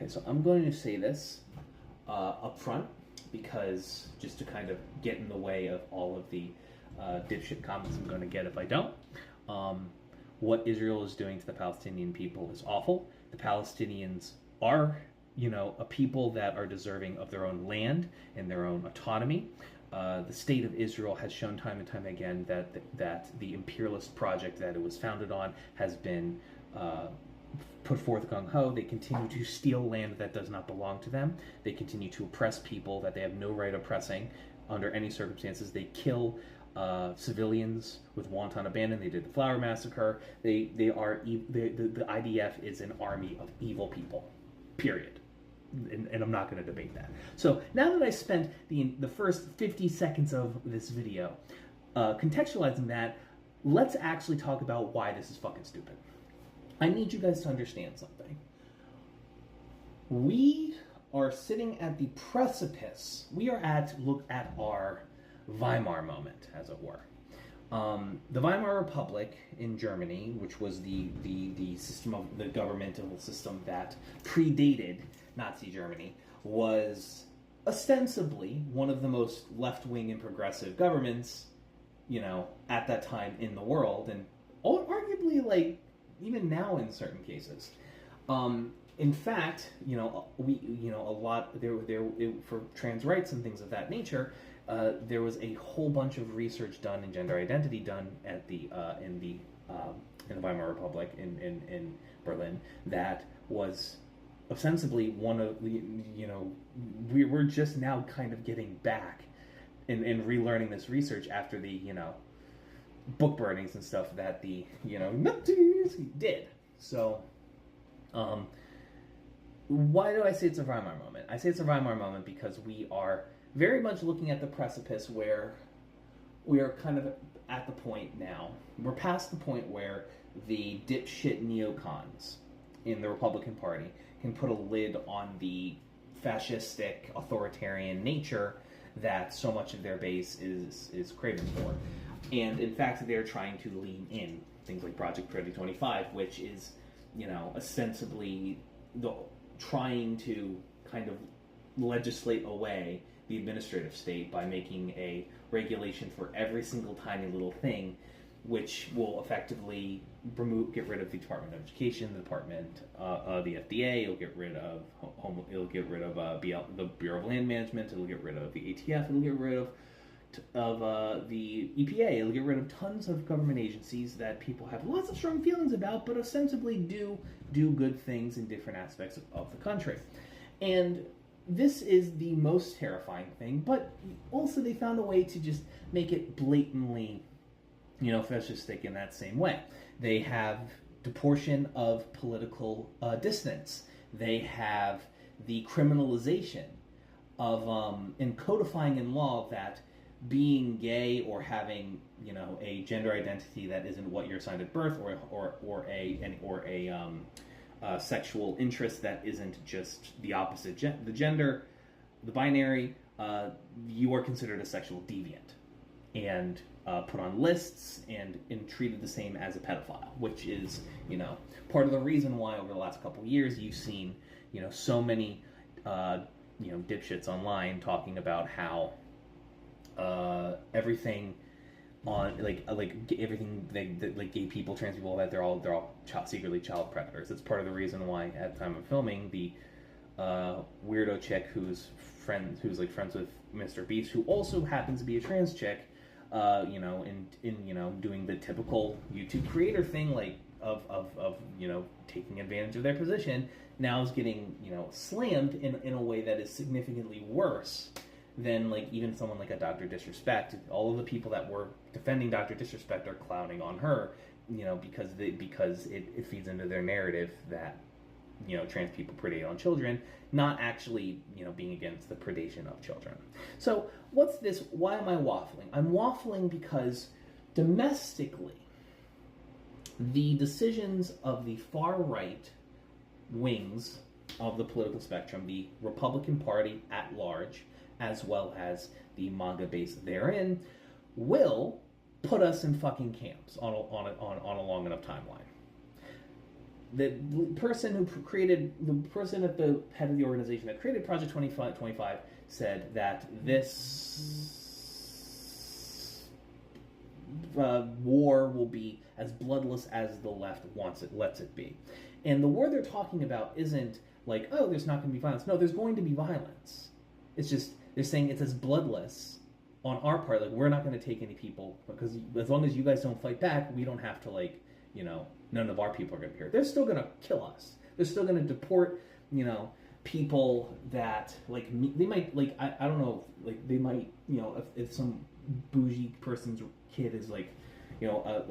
Okay, so I'm going to say this up front because just to kind of get in the way of all of the dipshit comments I'm going to get if I don't. What Israel is doing to the Palestinian people is awful. The Palestinians are, a people that are deserving of their own land and their own autonomy. The state of Israel has shown time and time again that the imperialist project that it was founded on has been put forth gung-ho. They continue to steal land that does not belong to them. They continue to oppress people that they have no right oppressing under any circumstances. They kill civilians with wanton abandon. They did the Flower Massacre. The IDF is an army of evil people, period. And I'm not going to debate that. So now that I spent the first 50 seconds of this video contextualizing that, let's actually talk about why this is fucking stupid. I need you guys to understand something. We are sitting at the precipice. We are look at our Weimar moment, as it were. The Weimar Republic in Germany, which was the system of the governmental system that predated Nazi Germany, was ostensibly one of the most left-wing and progressive governments, at that time in the world, and arguably, even now in certain cases. In fact, a lot for trans rights and things of that nature. There was a whole bunch of research done in gender identity done at in the Weimar Republic in Berlin that was ostensibly one of we're just now kind of getting back and relearning this research after the book burnings and stuff that the Nazis did. So why do I say it's a Weimar moment? I say it's a Weimar moment because we are very much looking at the precipice where we are kind of at the point now. We're past the point where the dipshit neocons in the Republican Party can put a lid on the fascistic, authoritarian nature that so much of their base is craving for. And in fact, they're trying to lean in things like Project 2025, which is, ostensibly trying to kind of legislate away the administrative state by making a regulation for every single tiny little thing, which will effectively get rid of the Department of Education, the FDA. It'll get rid of the Bureau of Land Management. It'll get rid of the ATF. It'll get rid of the EPA. It'll get rid of tons of government agencies that people have lots of strong feelings about, but ostensibly do good things in different aspects of the country. And this is the most terrifying thing, but also they found a way to just make it blatantly, fascistic in that same way. They have the portion of political dissonance. They have the criminalization of and codifying in law that being gay or having a gender identity that isn't what you're assigned at birth, or a sexual interest that isn't just the opposite the gender, the binary, you are considered a sexual deviant and put on lists and treated the same as a pedophile, which is part of the reason why over the last couple of years you've seen so many dipshits online talking about how everything on everything gay people, trans people, that they're all secretly child predators. It's part of the reason why at the time of filming the weirdo chick who's friends with Mr. Beast, who also happens to be a trans chick, in doing the typical YouTube creator thing, of taking advantage of their position, now is getting slammed in a way that is significantly worse than even someone like a Dr. Disrespect. All of the people that were defending Dr. Disrespect are clowning on her, because it feeds into their narrative that trans people predate on children, not actually being against the predation of children. So what's this? Why am I waffling? I'm waffling because domestically, the decisions of the far right wings of the political spectrum, the Republican Party at large, as well as the MAGA base therein, will put us in fucking camps on a long enough timeline. the person who created, the person at the head of the organization that created Project 25 said that this war will be as bloodless as the left lets it be. And the war they're talking about isn't like, oh, there's not going to be violence. No, there's going to be violence. It's just, they're saying it's as bloodless on our part. Like, we're not going to take any people, because as long as you guys don't fight back, we don't have to, like, you know, none of our people are going to be here. They're still going to kill us. They're still going to deport, you know, people that, like, they might, like, I don't know, like, they might, you know, if some bougie person's kid is, like, you know, is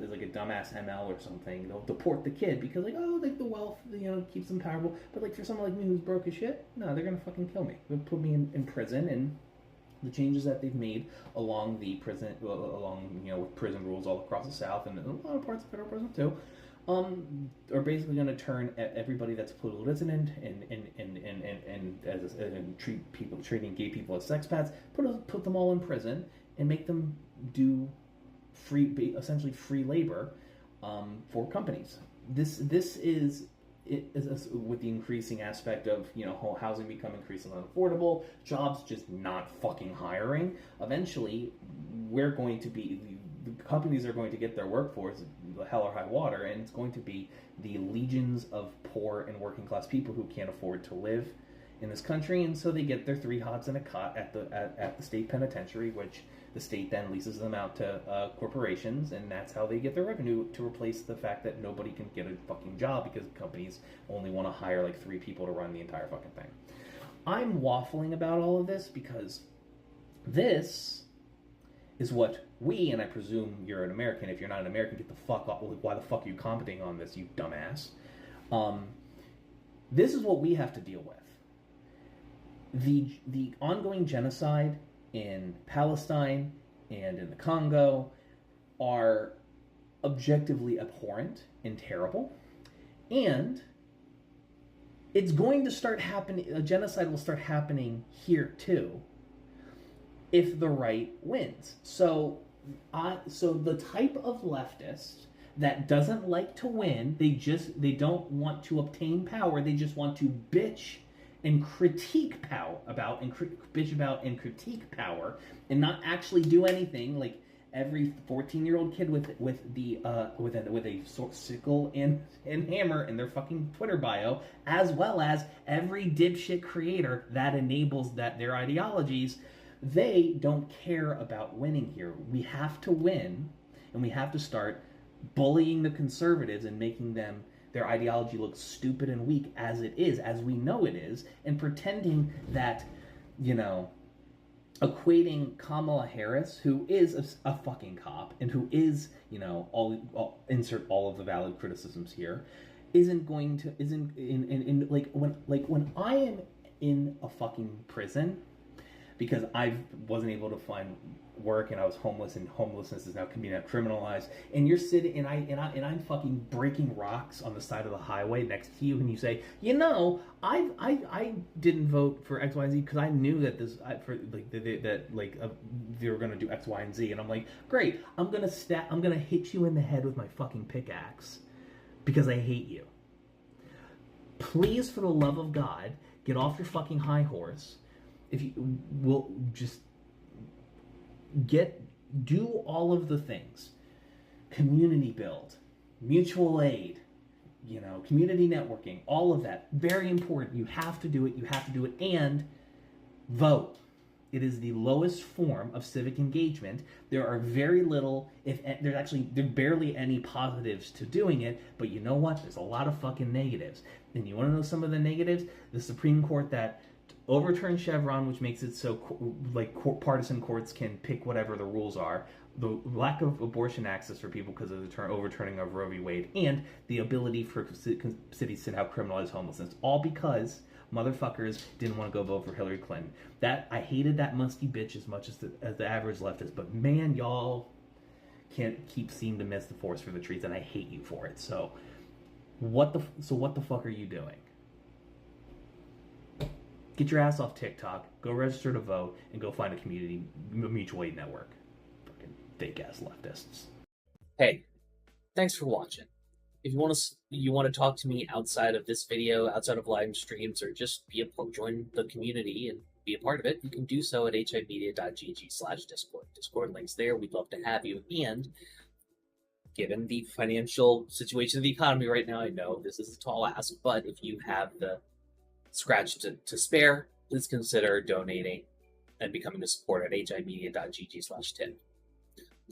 like a dumbass ML or something, they'll deport the kid because, like, oh, like, the wealth, you know, keeps them powerful. But, like, for someone like me who's broke as shit, no, they're going to fucking kill me. They'll put me in prison, and the changes that they've made along the prison, you know, with prison rules all across the South and a lot of parts of federal prison too, are basically going to turn everybody that's political dissident and treating gay people as sex pets, put them all in prison and make them do essentially free labor for companies. This is with the increasing aspect of, you know, housing becoming increasingly unaffordable, jobs just not fucking hiring. Eventually, the companies are going to get their workforce hell or high water, and it's going to be the legions of poor and working class people who can't afford to live in this country, and so they get their 3 hots and a cot at the state penitentiary, which the state then leases them out to corporations, and that's how they get their revenue, to replace the fact that nobody can get a fucking job because companies only want to hire like 3 people to run the entire fucking thing. I'm waffling about all of this because this is what we, and I presume you're an American. If you're not an American, get the fuck off. Why the fuck are you commenting on this, you dumbass? This is what we have to deal with. The ongoing genocide in Palestine and in the Congo are objectively abhorrent and terrible, and it's going to start happening. A genocide will start happening here too, if the right wins. So the type of leftist that doesn't like to win, they don't want to obtain power. They just want to bitch and critique bitch about and critique power, and not actually do anything. Like every 14-year-old kid with a sickle and hammer in their fucking Twitter bio, as well as every dipshit creator that enables their ideologies. They don't care about winning here. We have to win, and we have to start bullying the conservatives and making their ideology looks stupid and weak as it is, as we know it is, and pretending that, you know, equating Kamala Harris, who is a fucking cop, and who is, you know, insert all of the valid criticisms here, when I am in a fucking prison because I wasn't able to find work and I was homeless, and homelessness is now criminalized, and you're sitting and I'm fucking breaking rocks on the side of the highway next to you, and you say, you know, I didn't vote for X, Y, and Z because I knew that they were gonna do X, Y, and Z, and I'm like, great, I'm gonna hit you in the head with my fucking pickaxe because I hate you. Please, for the love of God, get off your fucking high horse. If you will just do all of the things, community build, mutual aid, you know, community networking, all of that, very important. You have to do it, and vote. It is the lowest form of civic engagement. There are very little, there are barely any positives to doing it, but you know what? There's a lot of fucking negatives. And you want to know some of the negatives? The Supreme Court that overturn Chevron, which makes it so partisan courts can pick whatever the rules are, the lack of abortion access for people because of the overturning of Roe v. Wade, and the ability for cities to now criminalize homelessness, all because motherfuckers didn't want to go vote for Hillary Clinton. That I hated that musty bitch as much as the average leftist, but man, y'all can't seem to miss the forest for the trees, and I hate you for it. So what the fuck are you doing? Get your ass off TikTok, go register to vote, and go find a community mutual aid network. Fucking fake ass leftists. Hey, thanks for watching. if you want to talk to me outside of this video, outside of live streams, or just join the community and be a part of it, you can do so at himedia.gg/discord. Discord links there. We'd love to have you. And given the financial situation of the economy right now, I know this is a tall ask, but if you have the scratch to spare, please consider donating and becoming a supporter at himedia.gg/tin.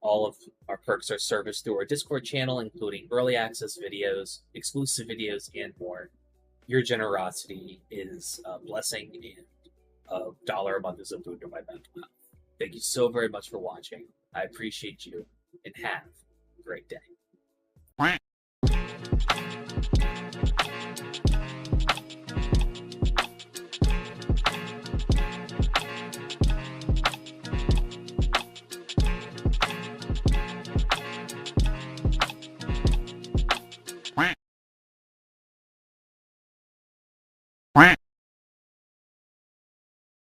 All of our perks are serviced through our Discord channel, including early access videos, exclusive videos, and more. Your generosity is a blessing, and $1 a month is a boon to my mental health. Thank you so very much for watching. I appreciate you, and have a great day.